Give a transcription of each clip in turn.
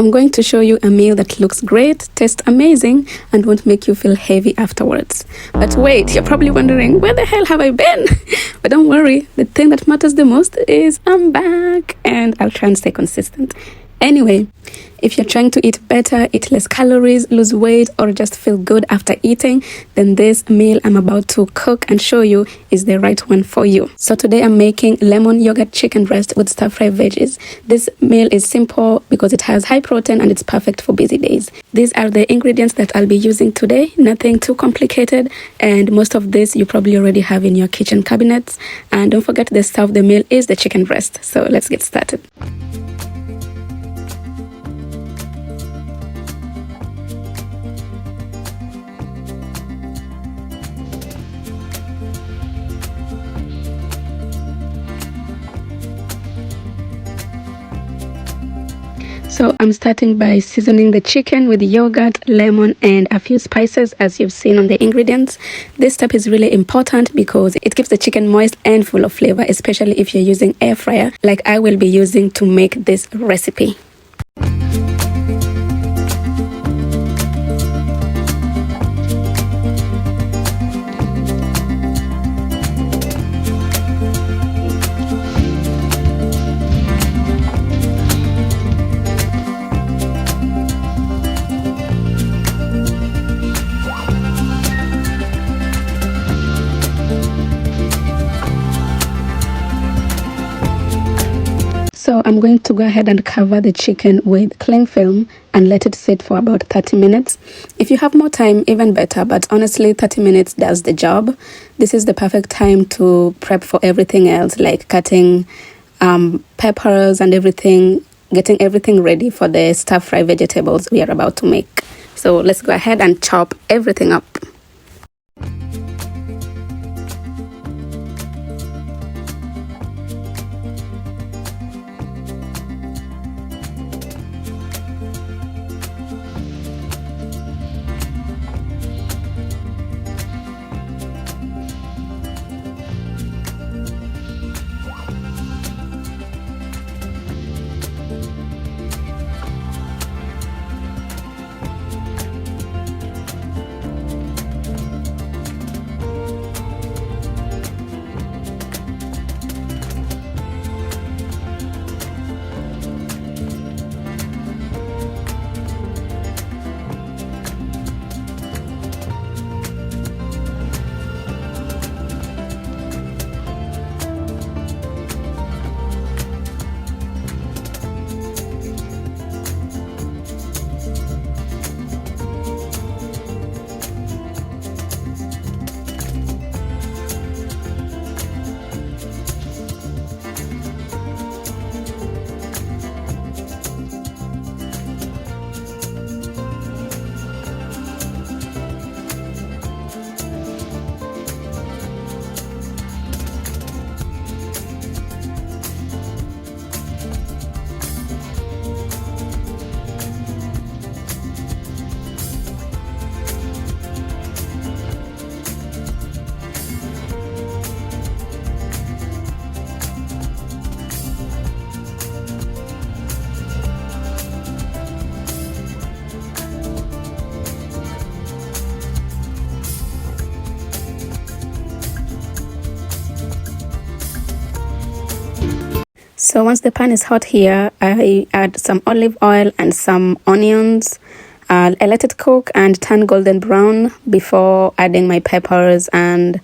I'm going to show you a meal that looks great, tastes amazing, and won't make you feel heavy afterwards. But wait, you're probably wondering, where the hell have I been? But don't worry, the thing that matters the most is I'm back, and I'll try and stay consistent. Anyway, if you're trying to eat better, eat less calories, lose weight, or just feel good after eating, then this meal I'm about to cook and show you is the right one for you. So today I'm making lemon yogurt chicken breast with stir-fried veggies. This meal is simple because it has high protein and it's perfect for busy days. These are the ingredients that I'll be using today, nothing too complicated, and most of this you probably already have in your kitchen cabinets. And don't forget, the star of the meal is the chicken breast. So let's get started. So I'm starting by seasoning the chicken with yogurt, lemon, and a few spices as you've seen on the ingredients. This step is really important because it keeps the chicken moist and full of flavor, especially if you're using air fryer like I will be using to make this recipe. So I'm going to go ahead and cover the chicken with cling film and let it sit for about 30 minutes. If you have more time, even better, but honestly 30 minutes does the job. This is the perfect time to prep for everything else, like cutting peppers and everything, getting everything ready for the stir-fry vegetables we are about to make. So let's go ahead and chop everything up. So once the pan is hot here, I add some olive oil and some onions. I let it cook and turn golden brown before adding my peppers and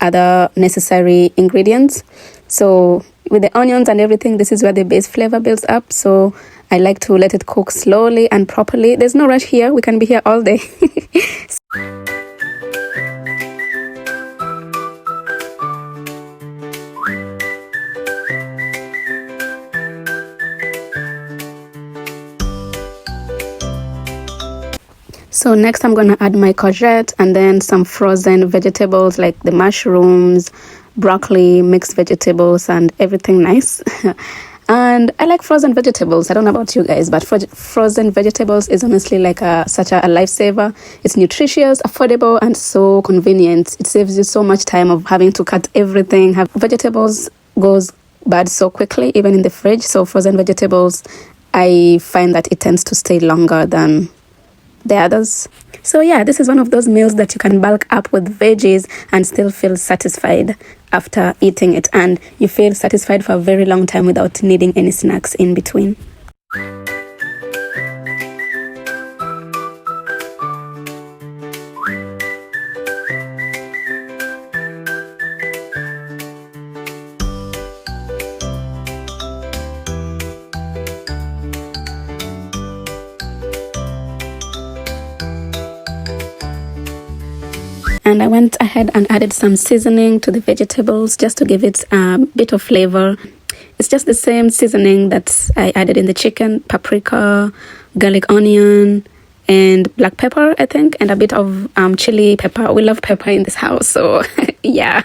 other necessary ingredients. So with the onions and everything, this is where the base flavor builds up. So I like to let it cook slowly and properly. There's no rush here. We can be here all day. So next I'm going to add my courgette and then some frozen vegetables like the mushrooms, broccoli, mixed vegetables, and everything nice. And I like frozen vegetables. I don't know about you guys, but frozen vegetables is honestly like such a lifesaver. It's nutritious, affordable, and so convenient. It saves you so much time of having to cut everything. Vegetables goes bad so quickly, even in the fridge. So frozen vegetables I find that it tends to stay longer than the others. So yeah, this is one of those meals that you can bulk up with veggies and still feel satisfied after eating it, and you feel satisfied for a very long time without needing any snacks in between. And I went ahead and added some seasoning to the vegetables just to give it a bit of flavor. It's just the same seasoning that I added in the chicken: paprika, garlic, onion, and black pepper, I think, and a bit of chili pepper. We love pepper in this house, so yeah.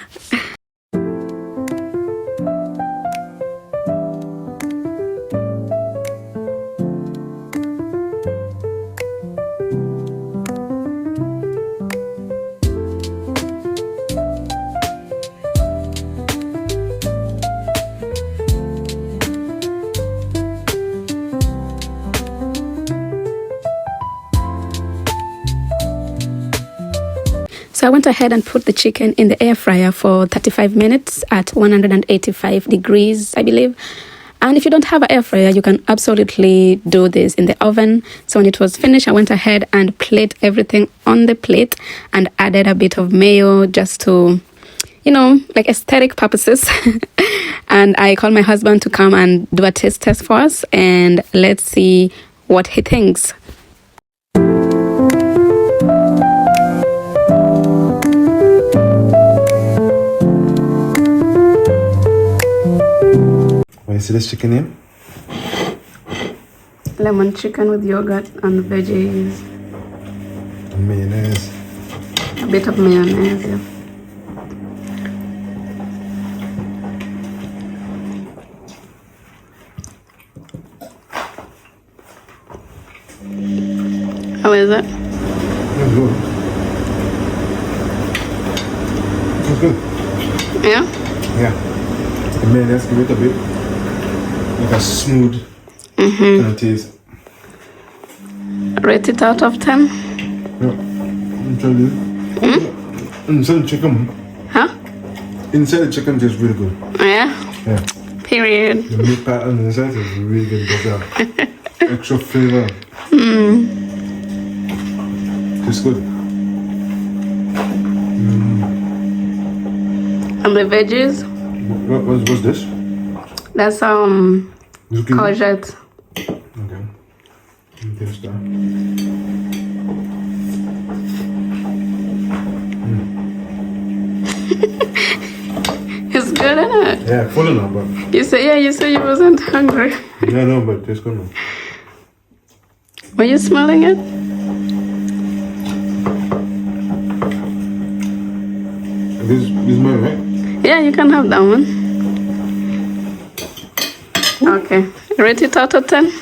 So I went ahead and put the chicken in the air fryer for 35 minutes at 185 degrees, I believe. And if you don't have an air fryer, you can absolutely do this in the oven. So when it was finished, I went ahead and placed everything on the plate and added a bit of mayo just to, like aesthetic purposes. And I called my husband to come and do a taste test for us, and let's see what he thinks. You see this chicken here? Lemon chicken with yogurt and veggies. And mayonnaise. A bit of mayonnaise, yeah. How is it? It's good. It's good. Yeah? Yeah. The mayonnaise give it a bit like a smooth kind of taste. Rate it out of 10? Yeah. Inside the chicken. Huh? Inside the chicken tastes really good. Yeah? Yeah. Period. The meat pattern inside is really good. There's extra flavor. It's good. And the veggies? What's this? That's courgette. Okay. Let me taste that. It's good, isn't it? Yeah, full enough, but You said you wasn't hungry. yeah, no, but it's good now. Were you smelling it? This is mine, right? Yeah, you can have that one. Okay. Rate it out of 10?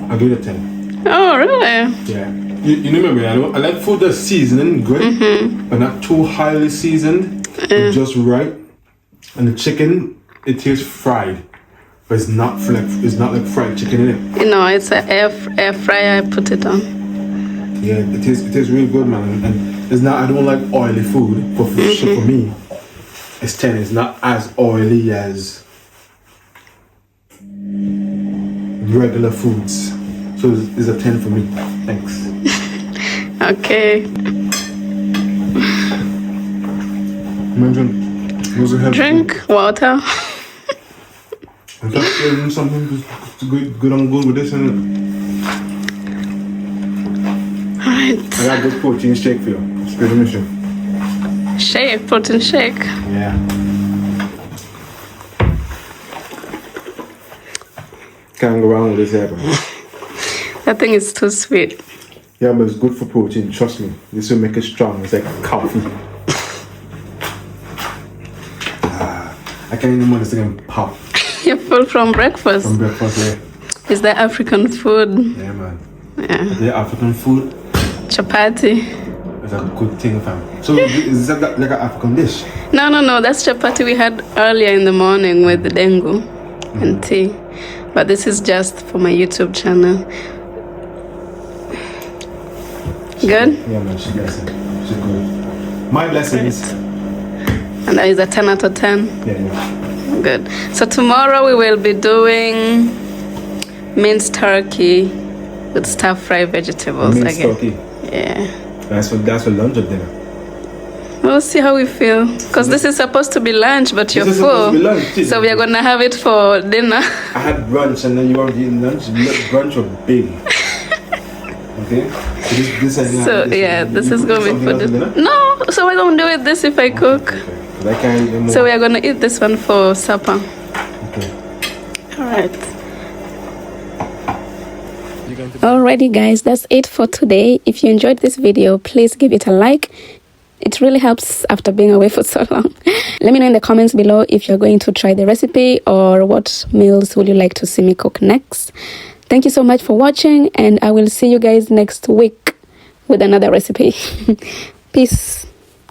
I'll give it a 10. Oh, really? Yeah. You know me, I like food that's seasoned good, but not too highly seasoned. It's just right. And the chicken, it tastes fried, but it's not like fried chicken in it. It's an air fryer. I put it on. Yeah, it tastes really good, man. And it's not. I don't like oily food. For me, it's 10. It's not as oily as regular foods. So it's a 10 for me. Thanks. Okay. Drink water. I thought something good. I'm good with this, and Alright. I got good protein shake for you. It's pretty mission. Shake, protein shake. Yeah. Can't go wrong with this here, bro. That thing is too sweet. Yeah, but it's good for protein. Trust me. This will make it strong. It's like coffee. I can't even this thing pop. You're full from breakfast. From breakfast, yeah. Is that African food? Yeah, man. Yeah. The African food. Chapati. It's That's a good thing, fam. So is that like an African dish? No. That's chapati we had earlier in the morning with the dengu and tea. But this is just for my YouTube channel. Good? Yeah, man, she's blessed. She's good. My blessings. And that is a 10 out of 10? Yeah. Good. So tomorrow we will be doing minced turkey with stir-fry vegetables Minced again. turkey. Yeah. That's for lunch or dinner? We'll see how we feel. Because this is supposed to be lunch, but you're full. So we are going to have it for dinner. I had brunch and then you already eating lunch. Brunch was big. Okay? So this is going to be for dinner. No, so I don't do it this if I cook. Okay. So we are going to eat this one for supper. Okay. All right. Alrighty guys, that's it for today. If you enjoyed this video, please give it a like. It really helps after being away for so long. Let me know in the comments below if you're going to try the recipe or what meals would you like to see me cook next. Thank you so much for watching, and I will see you guys next week with another recipe. Peace.